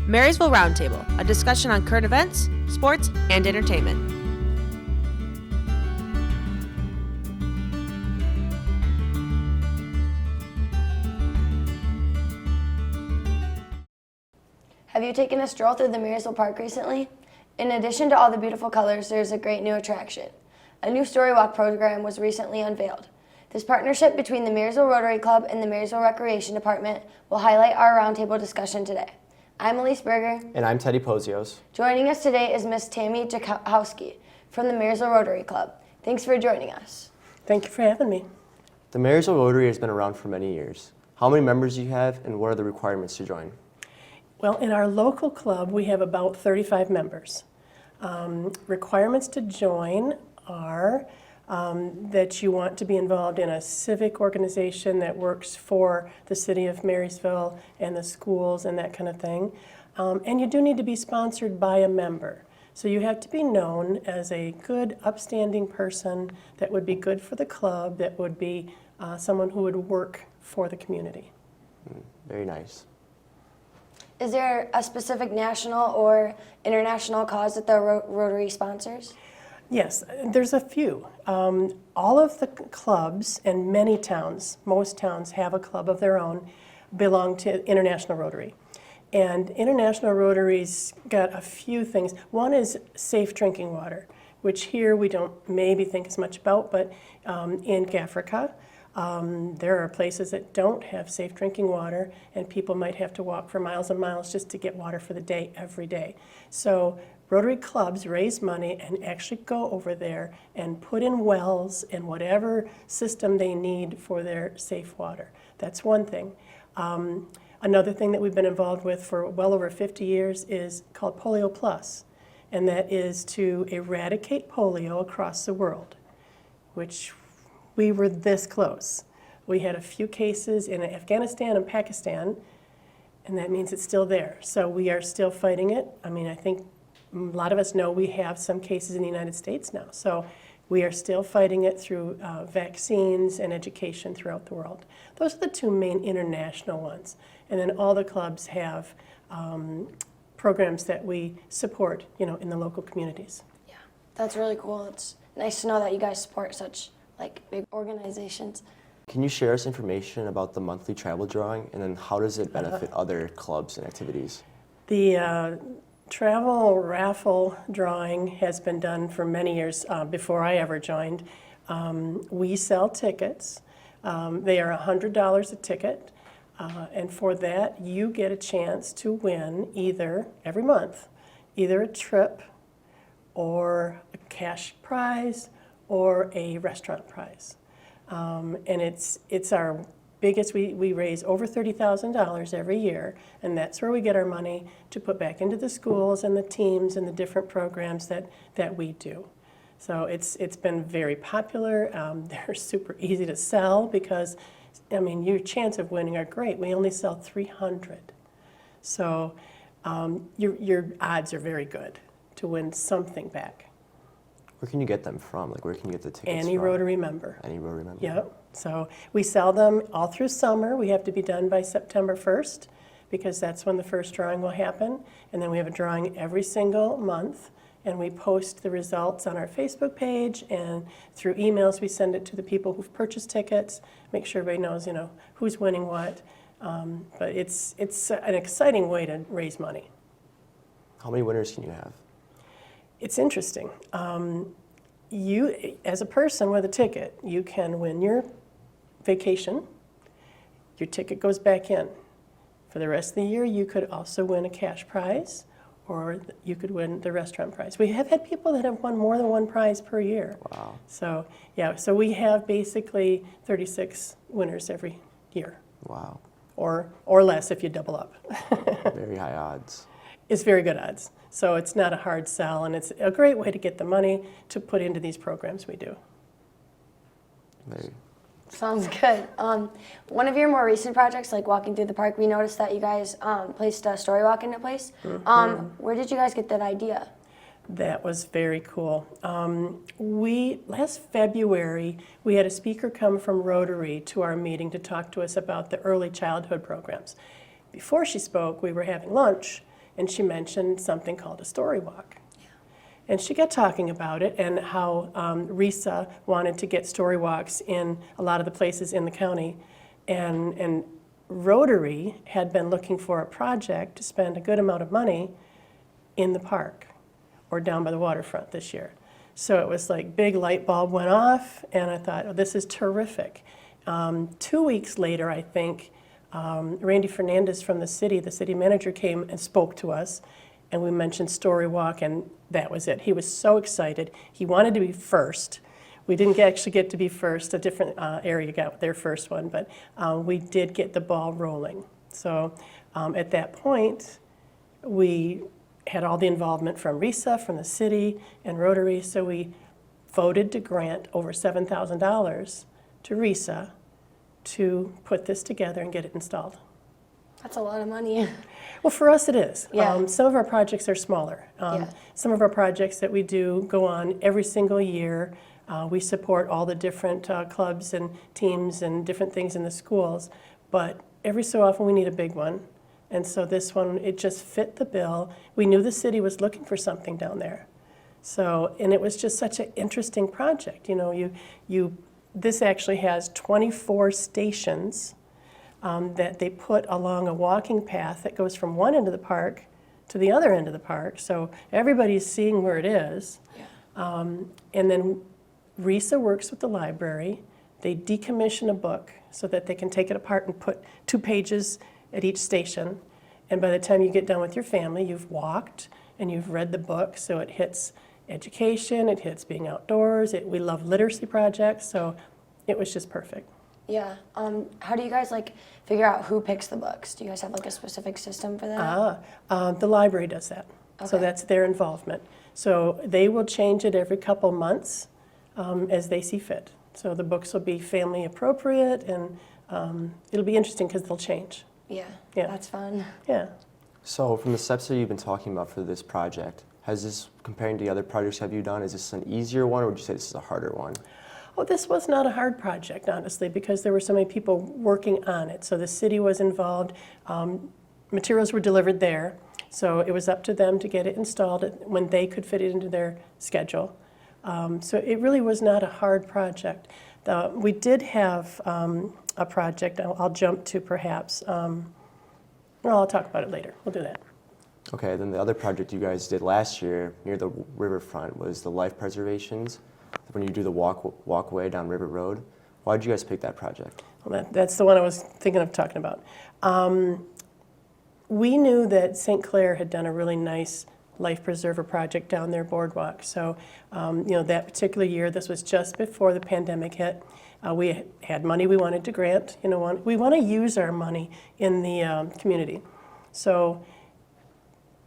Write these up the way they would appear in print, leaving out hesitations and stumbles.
Marysville Roundtable, a discussion on current events, sports, and entertainment. Have you taken a stroll through the Marysville Park recently? In addition to all the beautiful colors, there's a great new attraction. A new story walk program was recently unveiled. This partnership between the Marysville Rotary Club and the Marysville Recreation Department will highlight our roundtable discussion today. I'm Allysse Berger. And I'm Teddy Pozios. Joining us today is Miss Tammy Czachowski from the Marysville Rotary Club. Thanks for joining us. Thank you for having me. The Marysville Rotary has been around for many years. How many members do you have, and what are the requirements to join? Well, in our local club, we have about 35 members. Requirements to join are that you want to be involved in a civic organization that works for the city of Marysville and the schools and that kind of thing. And you do need to be sponsored by a member. So you have to be known as a good, upstanding person that would be good for the club, that would be someone who would work for the community. Very nice. Is there a specific national or international cause that the Rotary sponsors? Yes, there's a few. All of the clubs and many towns, most towns have a club of their own, belong to International Rotary. And International Rotary's got a few things. One is safe drinking water, which here we don't maybe think as much about, but in Africa, there are places that don't have safe drinking water, and people might have to walk for miles and miles just to get water for the day every day. So Rotary clubs raise money and actually go over there and put in wells and whatever system they need for their safe water. That's one thing. Another thing that we've been involved with for well over 50 years is called Polio Plus, and that is to eradicate polio across the world, which we were this close. We had a few cases in Afghanistan and Pakistan, and that means it's still there. So we are still fighting it. I mean, I think a lot of us know we have some cases in the United States now. So we are still fighting it through vaccines and education throughout the world. Those are the two main international ones. And then all the clubs have programs that we support, in the local communities. Yeah, that's really cool. It's nice to know that you guys support such big organizations. Can you share us information about the monthly travel drawing, and then how does it benefit other clubs and activities? The travel raffle drawing has been done for many years before I ever joined. We sell tickets. They are $100 a ticket, and for that you get a chance to win every month, either a trip or a cash prize or a restaurant prize. And it's our biggest, we raise over $30,000 every year, and that's where we get our money to put back into the schools and the teams and the different programs that we do. So it's been very popular. They're super easy to sell because, your chance of winning are great. We only sell 300. So your odds are very good to win something back. Where can you get them from? Where can you get the tickets Any from? Rotary member. Any Rotary member? Yep. So we sell them all through summer. We have to be done by September 1st because that's when the first drawing will happen. And then we have a drawing every single month. And we post the results on our Facebook page, and through emails we send it to the people who've purchased tickets, make sure everybody knows, who's winning what. But it's an exciting way to raise money. How many winners can you have? It's interesting. You, as a person with a ticket, you can win your vacation. Your ticket goes back in. For the rest of the year, you could also win a cash prize, or you could win the restaurant prize. We have had people that have won more than one prize per year. Wow. So, so we have basically 36 winners every year. Wow. Or less if you double up. Very high odds. It's very good odds. So it's not a hard sell, and it's a great way to get the money to put into these programs we do. Very. Sounds good. One of your more recent projects, like walking through the park, we noticed that you guys placed a story walk into place. Where did you guys get that idea? That was very cool. Last February, we had a speaker come from Rotary to our meeting to talk to us about the early childhood programs. Before she spoke, we were having lunch, and she mentioned something called a story walk. And she got talking about it and how RISA wanted to get story walks in a lot of the places in the county. And Rotary had been looking for a project to spend a good amount of money in the park or down by the waterfront this year. So it was like big light bulb went off, and I thought, oh, this is terrific. 2 weeks later, I think, Randy Fernandez from the city manager, came and spoke to us, and we mentioned Story Walk, and that was it. He was so excited. He wanted to be first. We didn't actually get to be first. A different area got their first one, but we did get the ball rolling. So at that point, we had all the involvement from RISA, from the city, and Rotary, so we voted to grant over $7,000 to RISA to put this together and get it installed. That's a lot of money. Well, for us it is. Yeah. Some of our projects are smaller. Yeah. Some of our projects that we do go on every single year. We support all the different clubs and teams and different things in the schools, but every so often we need a big one. And so this one, it just fit the bill. We knew the city was looking for something down there. So, and it was just such an interesting project. You know, this actually has 24 stations that they put along a walking path that goes from one end of the park to the other end of the park. So everybody's seeing where it is. Yeah. And then RISA works with the library. They decommission a book so that they can take it apart and put 2 pages at each station. And by the time you get done with your family, you've walked and you've read the book. So it hits education, it hits being outdoors. We love literacy projects, so it was just perfect. Yeah. How do you guys figure out who picks the books? Do you guys have a specific system for that? The library does that. So Okay. that's their involvement. So they will change it every couple months as they see fit. So the books will be family appropriate, and it'll be interesting because they'll change. Yeah. Yeah. That's fun. Yeah. So from the steps that you've been talking about for this project, has this, comparing to the other projects have you done, is this an easier one, or would you say this is a harder one? Well, this was not a hard project, honestly, because there were so many people working on it. So the city was involved. Materials were delivered there, so it was up to them to get it installed when they could fit it into their schedule. So it really was not a hard project. We did have a project I'll jump to perhaps. Well, I'll talk about it later. We'll do that. Okay, then the other project you guys did last year near the riverfront was the life preservations, when you do the walkway down River Road. Why did you guys pick that project? Well, that's the one I was thinking of talking about. We knew that St. Clair had done a really nice life preserver project down their boardwalk. So, that particular year, this was just before the pandemic hit. We had money we wanted to grant. We want to use our money in the community. So,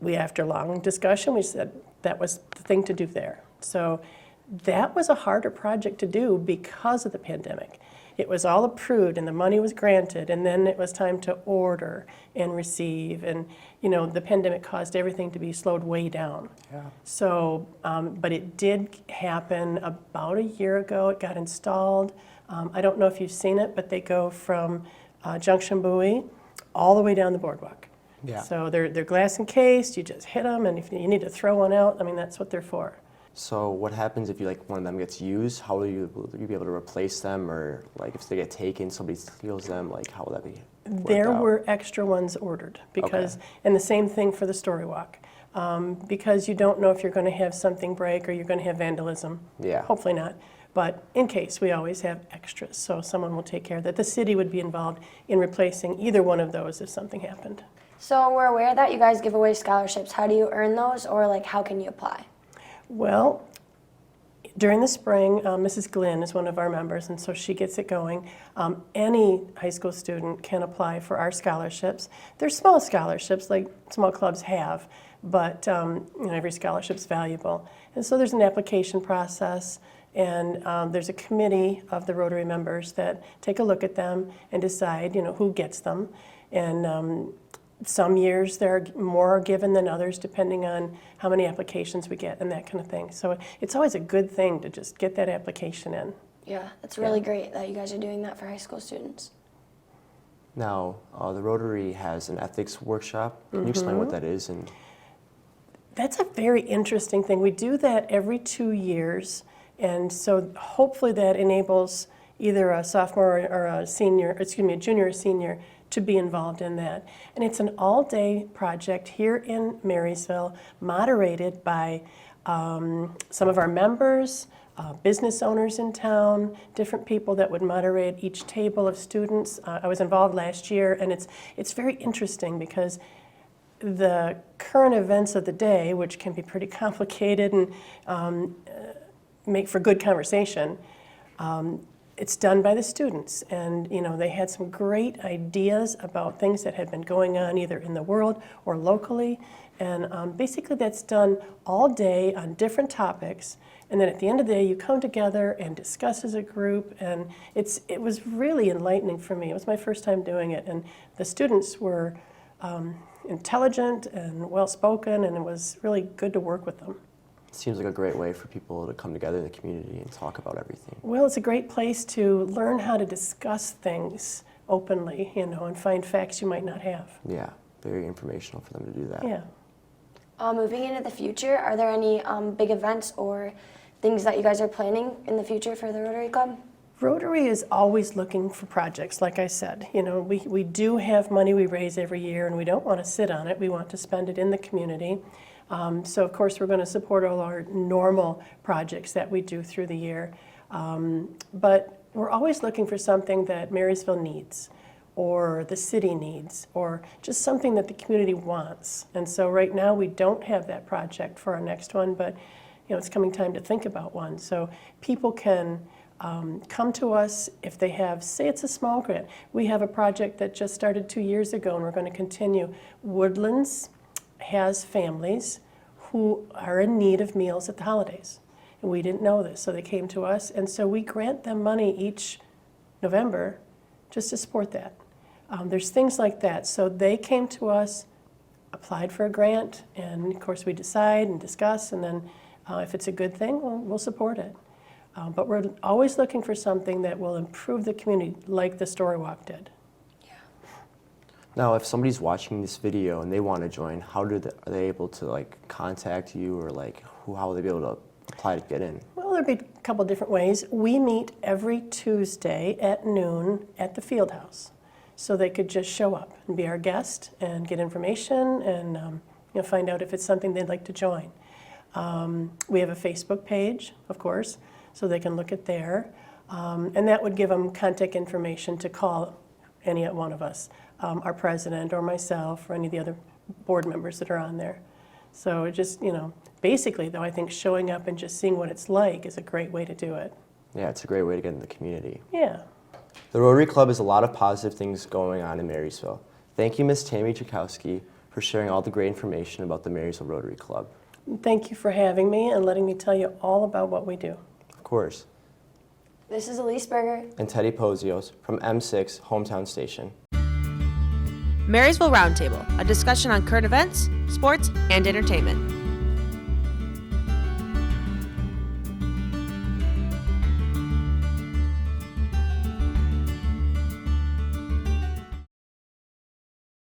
after long discussion, we said that was the thing to do there. So, that was a harder project to do because of the pandemic. It was all approved and the money was granted, and then it was time to order and receive, and the pandemic caused everything to be slowed way down. Yeah. So, but it did happen about a year ago. It got installed. I don't know if you've seen it, but they go from Junction Buoy all the way down the boardwalk. Yeah. So they're glass encased. You just hit them, and if you need to throw one out, that's what they're for. So what happens if one of them gets used? How will you be able to replace them, or if they get taken, somebody steals them? How will that be worked There out? were extra ones ordered because, Okay. and the same thing for the story walk, because you don't know if you're going to have something break or you're going to have vandalism. Yeah. Hopefully not, but in case, we always have extras, so someone will take care of that. The city would be involved in replacing either one of those if something happened. So we're aware that you guys give away scholarships. How do you earn those, or how can you apply? Well, during the spring, Mrs. Glynn is one of our members, and so she gets it going. Any high school student can apply for our scholarships. They're small scholarships, like small clubs have, but every scholarship's valuable. And so there's an application process, and there's a committee of the Rotary members that take a look at them and decide, who gets them. And some years there are more given than others, depending on how many applications we get and that kind of thing. So it's always a good thing to just get that application in. Yeah, that's really great that you guys are doing that for high school students. Now, the Rotary has an ethics workshop. Can you explain what that is? And That's a very interesting thing. We do that every 2 years, and so hopefully that enables either a sophomore or a senior, a junior or senior to be involved in that. And it's an all-day project here in Marysville, moderated by some of our members, business owners in town, different people that would moderate each table of students. I was involved last year, and it's very interesting because the current events of the day, which can be pretty complicated and make for good conversation, it's done by the students. And they had some great ideas about things that had been going on either in the world or locally. And basically that's done all day on different topics. And then at the end of the day, you come together and discuss as a group. And it was really enlightening for me. It was my first time doing it. And the students were intelligent and well-spoken, and it was really good to work with them. seems like a great way for people to come together in the community and talk about everything. Well, it's a great place to learn how to discuss things openly, and find facts you might not have. Yeah, very informational for them to do that. Yeah. Moving into the future, are there any big events or things that you guys are planning in the future for the Rotary Club? Rotary is always looking for projects, like I said. We do have money we raise every year, and we don't want to sit on it. We want to spend it in the community. So, of course, we're going to support all our normal projects that we do through the year. But we're always looking for something that Marysville needs, or the city needs, or just something that the community wants. And so right now we don't have that project for our next one, but it's coming time to think about one. So people can come to us if they have, say it's a small grant. We have a project that just started 2 years ago, and we're going to continue. Woodlands has families who are in need of meals at the holidays. And we didn't know this, so they came to us, and so we grant them money each November just to support that. There's things like that. So they came to us, applied for a grant, and of course we decide and discuss, and then if it's a good thing, we'll support it. But we're always looking for something that will improve the community, like the Story Walk did. Now, if somebody's watching this video and they want to join, how are they able to contact you, or how will they be able to apply to get in? Well, there'll be a couple different ways. We meet every Tuesday at noon at the field house. So they could just show up and be our guest and get information and find out if it's something they'd like to join. We have a Facebook page, of course, so they can look at there. And that would give them contact information to call any one of us, our president or myself or any of the other board members that are on there. So just, basically, though, I think showing up and just seeing what it's like is a great way to do it. Yeah, it's a great way to get in the community. Yeah. The Rotary Club has a lot of positive things going on in Marysville. Thank you, Ms. Tammy Czachowski, for sharing all the great information about the Marysville Rotary Club. Thank you for having me and letting me tell you all about what we do. Of course. This is Allysse Berger And Teddy Pozios from M6 Hometown Station. Marysville Roundtable, a discussion on current events, sports, and entertainment.